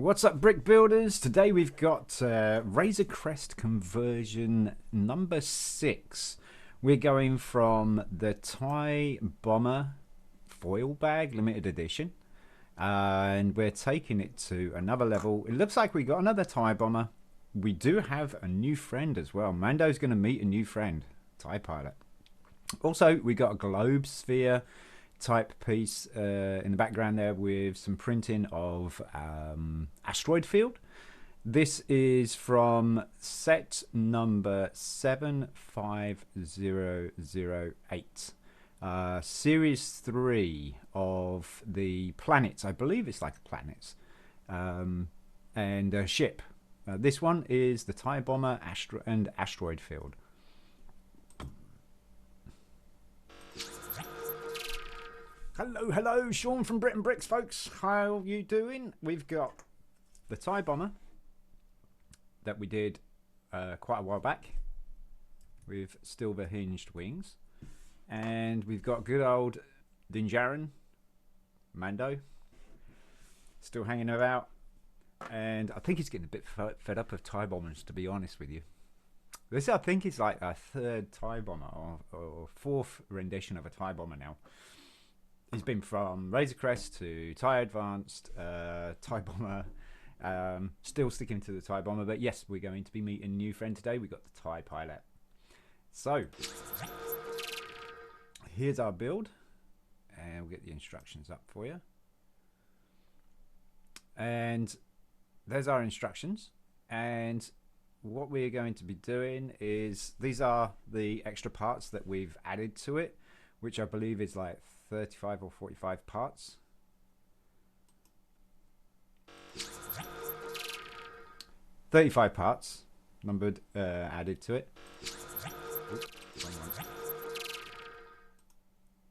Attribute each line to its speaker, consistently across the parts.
Speaker 1: What's up, brick builders? Today we've got Razor Crest conversion number 6. We're going from the TIE Bomber foil bag limited edition, and we're taking it to another level. It looks like we got another TIE Bomber. We do have a new friend as well. Mando's going to meet a new friend, TIE Pilot. Also, we got a globe sphere type piece in the background there with some printing of Asteroid Field. This is from set number 75008, series 3 of the planets. I believe it's like planets, and a ship. This one is the TIE Bomber and Asteroid Field. Hello, Shaun from BRIT'N Bricks, folks. How you doing? We've got the TIE Bomber that we did quite a while back with silver hinged wings, and we've got good old Dinjarin Mando still hanging about, and I think he's getting a bit fed up of TIE Bombers, to be honest with you. This, I think, is like our third TIE Bomber or fourth rendition of a TIE Bomber now. He's been from Razor Crest to TIE Advanced, TIE Bomber, still sticking to the TIE Bomber, but yes, we're going to be meeting a new friend today. We've got the TIE Pilot. So, here's our build, and we'll get the instructions up for you. And there's our instructions, and what we're going to be doing is, these are the extra parts that we've added to it, which I believe is like 35 or 45 parts. Numbered, added to it.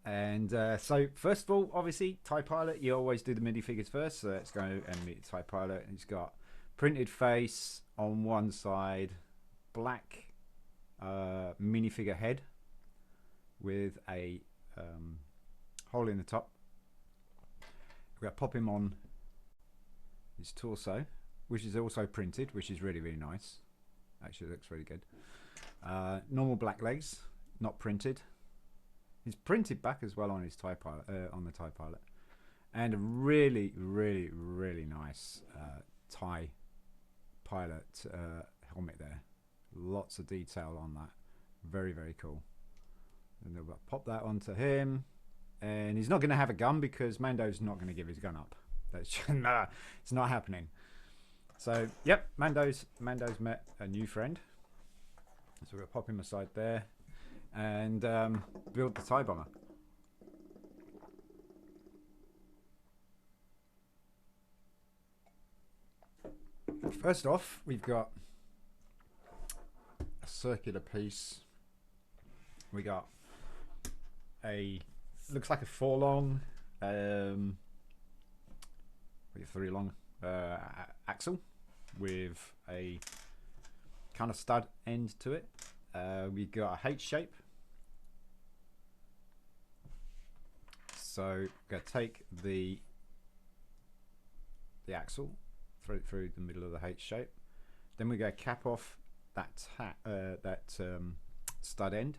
Speaker 1: And so first of all, obviously, TIE Pilot, you always do the mini figures first, so let's go and meet TIE Pilot. He's got printed face on one side, black minifigure head with a hole in the top. We're going to pop him on his torso, which is also printed, which is really, really nice. Actually, looks really good. Normal black legs, not printed. He's printed back as well on his TIE Pilot, on the TIE Pilot, and a really, really, really nice TIE Pilot helmet there. Lots of detail on that. Very, very cool. And they'll pop that onto him. And he's not going to have a gun because Mando's not going to give his gun up. That's nah, it's not happening. So, yep, Mando's met a new friend. So we'll pop him aside there and build the TIE Bomber. First off, we've got a circular piece. We got a, looks like a 4-long, 3-long axle with a kind of stud end to it. We got a H shape. So we're going to take the axle through the middle of the H shape. Then we're going to cap off that stud end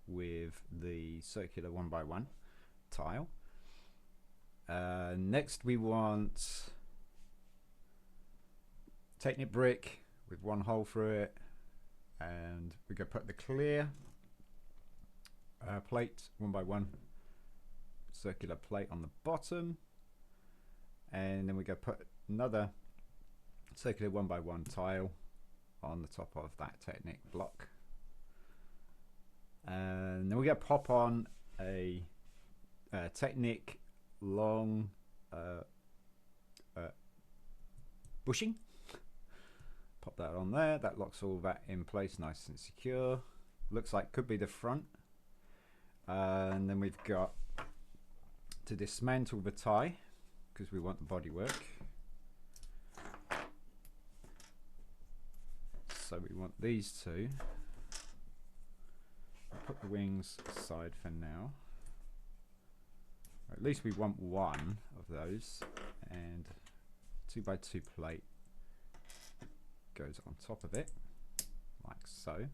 Speaker 1: with the circular 1x1 tile. Next we want Technic brick with one hole through it, and we're going to put the clear plate 1x1 circular plate on the bottom, and then we're going to put another circular 1x1 tile on the top of that Technic block. And then we're going to pop on a Technic long bushing. Pop that on there. That locks all that in place nice and secure. Looks like could be the front. And then we've got to dismantle the tie because we want the bodywork. So we want these two. I'll put the wings aside for now. At least we want one of those, and 2x2 plate goes on top of it, like so.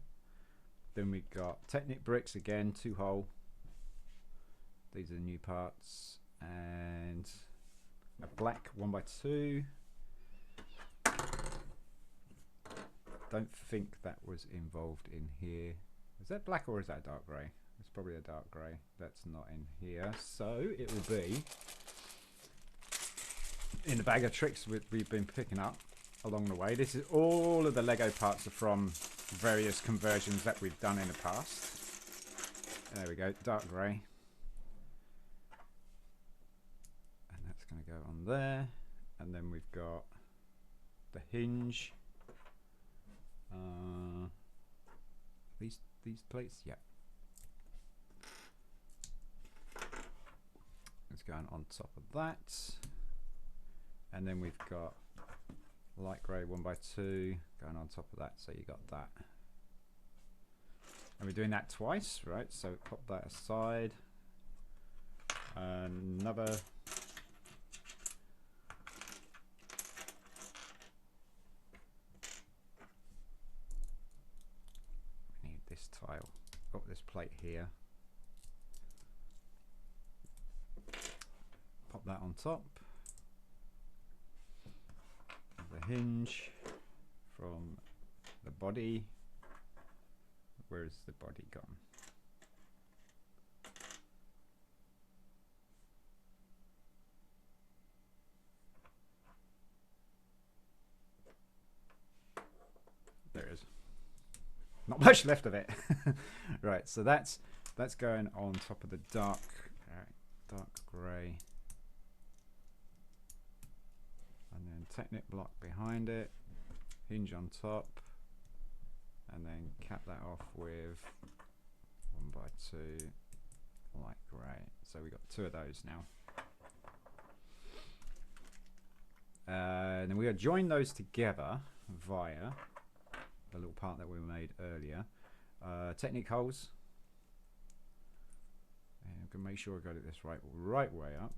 Speaker 1: Then we've got Technic bricks again, 2-hole. These are the new parts, and a black 1x2. Don't think that was involved in here. Is that black or is that dark grey? It's probably a dark grey. That's not in here, so it will be in the bag of tricks we've been picking up along the way. This is all of the Lego parts are from various conversions that we've done in the past. There we go, dark grey. And that's going to go on there. And then we've got the hinge. These plates, yeah. It's going on top of that. And then we've got light grey 1x2 going on top of that, so you got that. And we're doing that twice, right? So pop that aside. Another. We need this tile. Got this plate here. Pop that on top. The hinge from the body. Where's the body gone? There it is. Not much left of it. Right, so that's going on top of the dark grey. And then Technic block behind it, hinge on top, and then cap that off with 1x2 light grey. So we got 2 of those now. And then we got to join those together via the little part that we made earlier. Technic holes. And I'm gonna make sure I got it this right way up.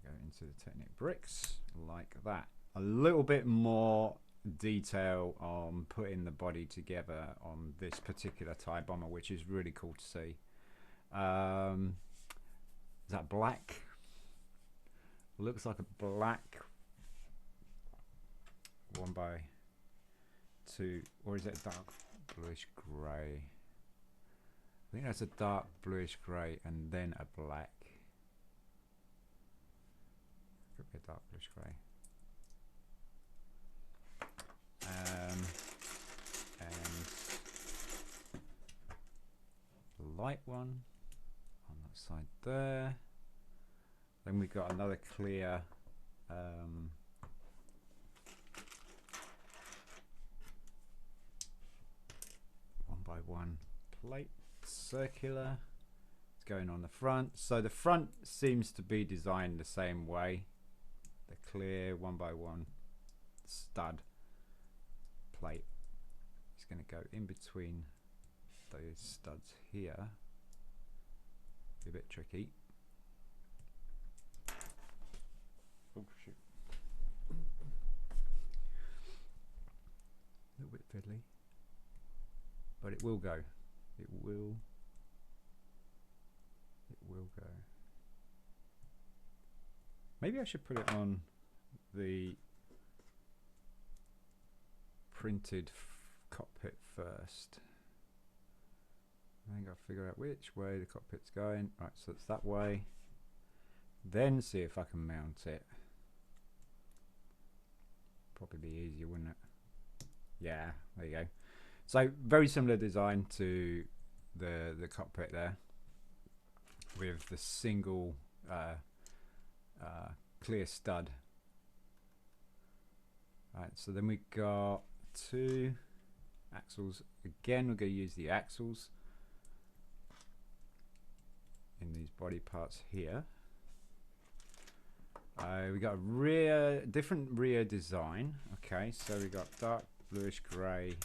Speaker 1: Go into the Technic bricks like that. A little bit more detail on putting the body together on this particular TIE bomber, which is really cool to see. Is that black? Looks like a black 1x2, or is it a dark bluish grey? I think that's a dark bluish grey and then a black. Could be a dark bluish grey. And the light one on that side there. Then we've got another clear 1x1 plate, circular. It's going on the front. So the front seems to be designed the same way. The clear 1x1 stud plate is going to go in between those studs here. Be a bit tricky. Oh shoot. A little bit fiddly. But it will go. It will go. Maybe I should put it on the printed cockpit first. I think I'll figure out which way the cockpit's going. Right, so it's that way. Then see if I can mount it. Probably be easier, wouldn't it? Yeah, there you go. So very similar design to the cockpit there, with the single clear stud. Right, so then we got 2 axles. Again, we're going to use the axles in these body parts here. We got a different rear design. Okay, so we got dark bluish grey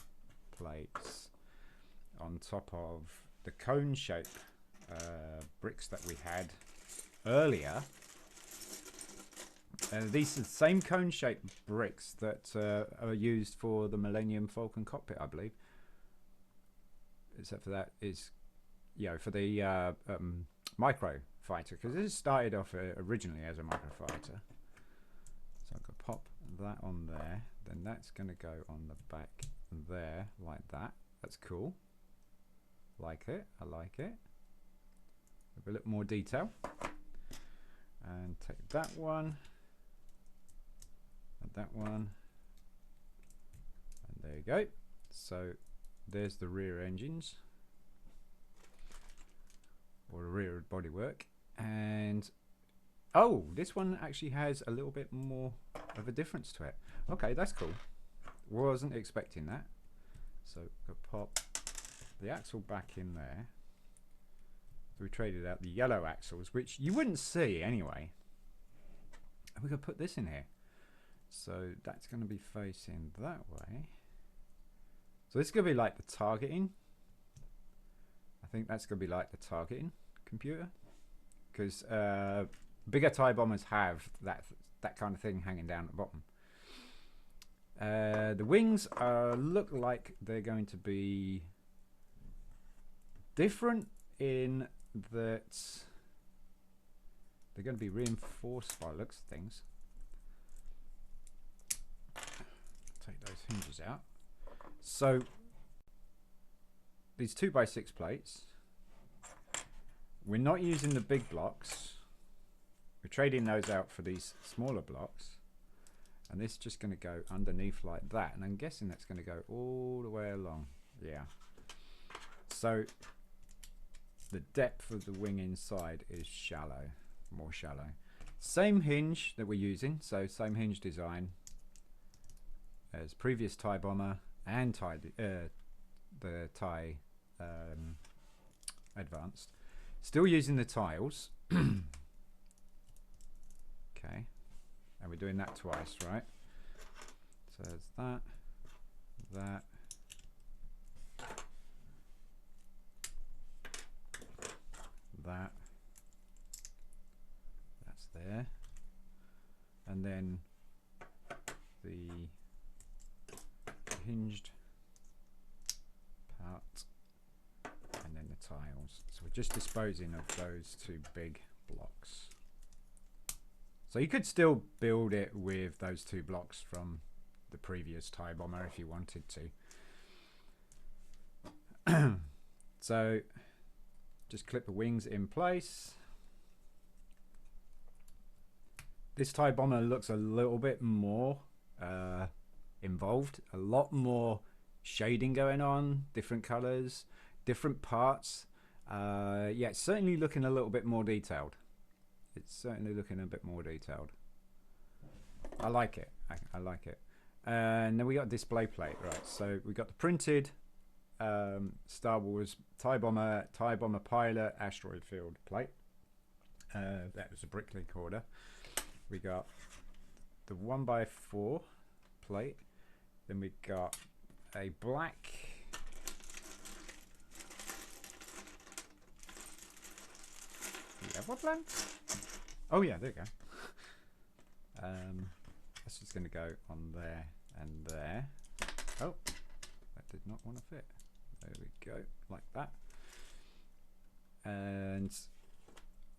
Speaker 1: plates on top of the cone shape bricks that we had earlier. These are the same cone-shaped bricks that are used for the Millennium Falcon cockpit, I believe. Except for that is, you know, for the micro fighter, because this started off originally as a micro fighter. So I could pop that on there. Then that's going to go on the back there like that. That's cool. Like it. I like it. With a little more detail. And take that one. And that one. And there you go. So there's the rear engines. Or the rear bodywork. And oh, this one actually has a little bit more of a difference to it. Okay, that's cool. Wasn't expecting that. So we'll pop the axle back in there. So we traded out the yellow axles, which you wouldn't see anyway. And we're going to put this in here. So that's going to be facing that way. So this is going to be like the targeting. I think that's going to be like the targeting computer. Because bigger TIE bombers have that kind of thing hanging down at the bottom. The wings look like they're going to be different in that they're going to be reinforced by the looks of things. Take those hinges out. So these 2x6 plates, we're not using the big blocks. We're trading those out for these smaller blocks. And this is just going to go underneath like that. And I'm guessing that's going to go all the way along. Yeah. So the depth of the wing inside is shallow. More shallow. Same hinge that we're using. So same hinge design as previous TIE bomber and the TIE Advanced. Still using the tiles. Okay. And we're doing that twice, right? So there's that, that, that, that's there. And then the hinged part, and then the tiles. So we're just disposing of those two big blocks. So you could still build it with those two blocks from the previous TIE bomber if you wanted to. So just clip the wings in place. This TIE bomber looks a little bit more involved, a lot more shading going on, different colors, different parts. Yeah, it's certainly looking a little bit more detailed. It's certainly looking a bit more detailed. I like it. I like it. And then we got display plate, right? So we got the printed Star Wars TIE Bomber Pilot Asteroid Field plate. That was a Bricklink order. We got the 1x4 plate. Then we got a black. Do we have one plan? Oh yeah, there you go. That's just going to go on there and there. Oh, that did not want to fit. There we go, like that. And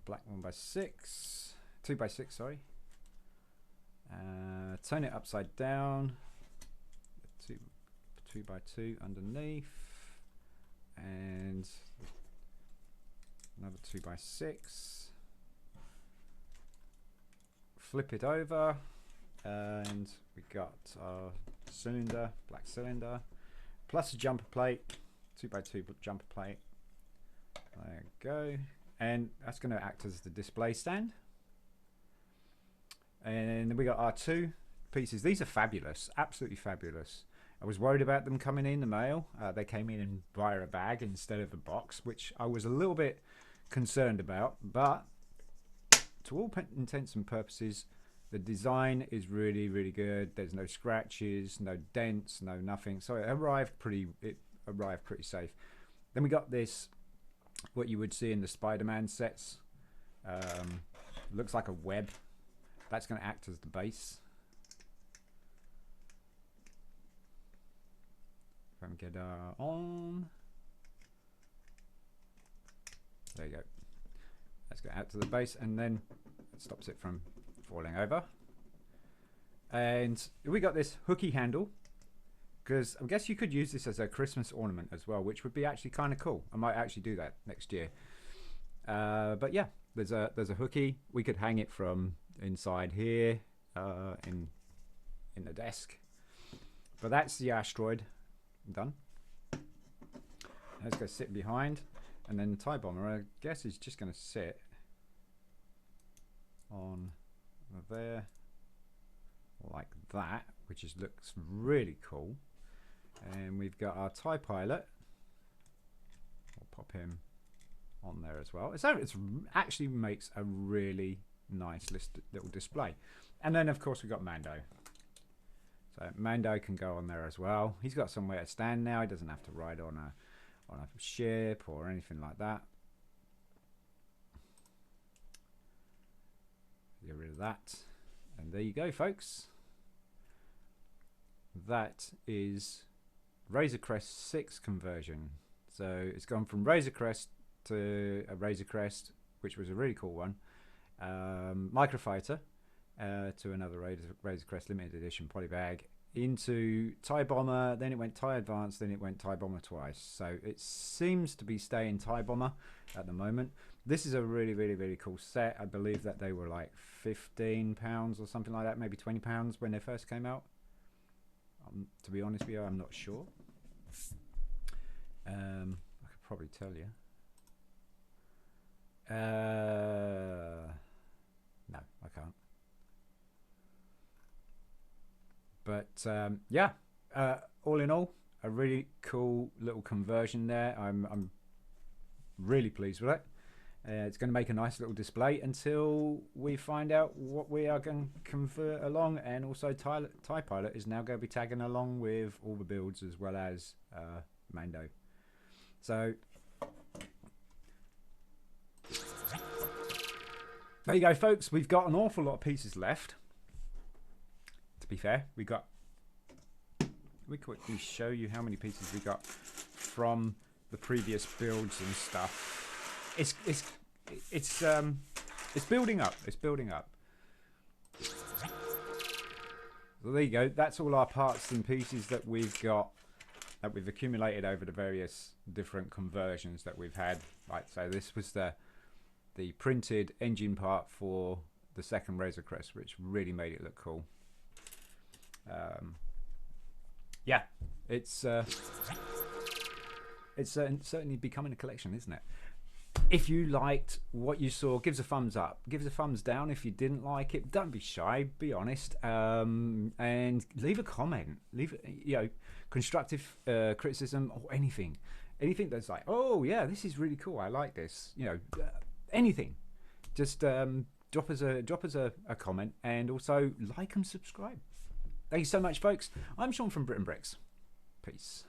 Speaker 1: black 1x6, 2x6, sorry. Turn it upside down. 2x2 underneath, and another 2x6. Flip it over, and we got our cylinder, black cylinder, plus a jumper plate, 2x2 jumper plate. There you go, and that's going to act as the display stand. And then we got our two pieces. These are fabulous, absolutely fabulous. I was worried about them coming in the mail. They came in via a bag instead of a box, which I was a little bit concerned about, but to all intents and purposes, the design is really, really good. There's no scratches, no dents, no nothing. So it arrived pretty safe. Then we got this, what you would see in the Spider-Man sets. Looks like a web that's going to act as the base. If I can get on. There you go. That's going to act to the base, and then it stops it from falling over. And we got this hooky handle, because I guess you could use this as a Christmas ornament as well, which would be actually kind of cool. I might actually do that next year. But yeah, there's a hooky. We could hang it from inside here in the desk. But that's the asteroid done. Let's go sit behind, and then the TIE bomber, I guess, is just going to sit on there like that, which looks really cool. And we've got our TIE pilot. We'll pop him on there as well. So it actually makes a really nice little display. And then of course we've got Mando. So Mando can go on there as well. He's got somewhere to stand now. He doesn't have to ride on a ship or anything like that. Get rid of that. And there you go, folks. That is Razor Crest 6 conversion. So it's gone from Razor Crest to a Razor Crest, which was a really cool one, Microfighter, to another Razor Crest limited edition polybag, into TIE Bomber, then it went TIE Advanced, then it went TIE Bomber twice. So it seems to be staying TIE Bomber at the moment. This is a really, really, really cool set. I believe that they were like £15 or something like that, maybe £20 when they first came out. To be honest with you, I'm not sure. I could probably tell you. No, I can't. But yeah, all in all, a really cool little conversion there. I'm really pleased with it. It's going to make a nice little display until we find out what we are going to convert along. And also TIE Pilot is now going to be tagging along with all the builds as well as Mando. So there you go, folks. We've got an awful lot of pieces left. To be fair, we quickly show you how many pieces we got from the previous builds and stuff. It's building up. It's building up. So there you go. That's all our parts and pieces that we've got, that we've accumulated over the various different conversions that we've had. Right. So this was the printed engine part for the second Razor Crest, which really made it look cool. Yeah, it's certainly becoming a collection, isn't it? If you liked what you saw, give us a thumbs up. Give us a thumbs down if you didn't like it. Don't be shy. Be honest. And leave a comment. Leave, constructive criticism or anything. Anything that's like, oh yeah, this is really cool. I like this. Anything. Just drop us a comment, and also like and subscribe. Thank you so much, folks. I'm Shaun from BRIT'N Bricks. Peace.